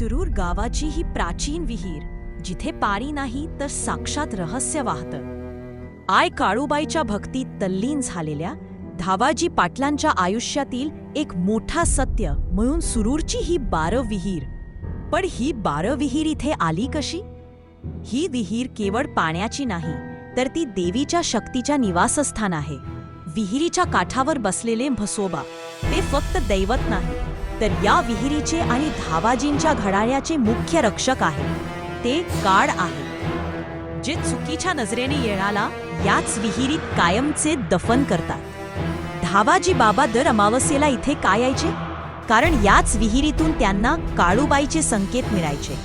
सुरूर गावाची ही प्राचीन विहीर, जिथे पाणी नाही तर साक्षात रहस्य वाहतं. आय काळूबाईच्या भक्तीत तल्लीन झालेल्या धावाजी पाटलांच्या आयुष्यातील एक मोठा सत्य म्हणून सुरूरची ही 12 विहीर. पण ही 12 विहीर इथे आली कशी? ही विहीर केवळ पाण्याची नाही, तर ती देवीच्या शक्तीच्या निवासस्थान आहे. विहिरीच्या काठावर बसलेले म्हसोबा ते फक्त दैवत नाही, तर या विहिरीचे आणि धावाजींच्या घड्याळाचे मुख्य रक्षक आहे. ते काळ आहे, जे चुकीच्या नजरेने येणाला याच विहिरीत कायमचे दफन करतात. धावाजी बाबा दर अमावस्येला इथे का यायचे? कारण याच विहिरीतून त्यांना काळूबाईचे संकेत मिळायचे.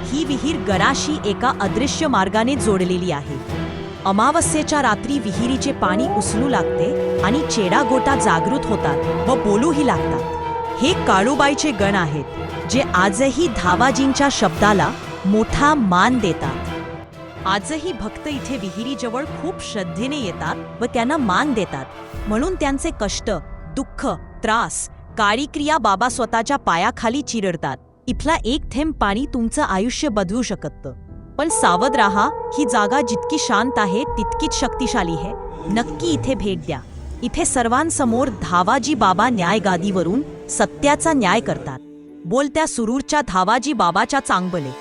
ही विहीर गराशी एका अदृश्य मार्गाने जोडलेली आहे. अमावस्येच्या रात्री विहिरीचे पाणी उचलू लागते आणि चेडागोटा जागृत होतात व बोलूही लागतात. हे काळूबाईचे गण आहेत, जे आजही धावाजींच्या शब्दाला मोठा मान देतात. आजही भक्त इथे विहिरीजवळ खूप श्रद्धेने येतात व त्यांना मान देतात. म्हणून त्यांचे कष्ट, दुःख, त्रास, काळी क्रिया बाबा स्वतःच्या पायाखाली चिरडतात. इथला एक थेंब पाणी तुमचं आयुष्य बदलू शकतं. पण सावध राहा, ही जागा जितकी शांत आहे तितकीच शक्तिशाली आहे. नक्की इथे भेट द्या. इथे सर्वांसमोर धावाजी बाबा न्यायगादीवरून सत्याचा न्याय करतात. बोलत्या सुरूरच्या धावाजी बाबाच्या चांगबले.